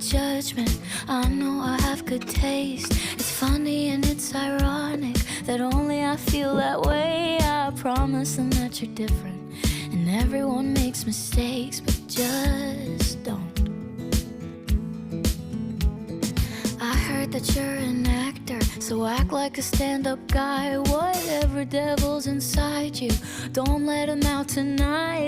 judgment. I know I have good taste. It's funny and it's ironic that only I feel that way. I promise them that you're different, and everyone makes mistakes, but just don't. I heard that you're an actor, so act like a stand-up guy. Whatever devil's inside you, don't let him out tonight.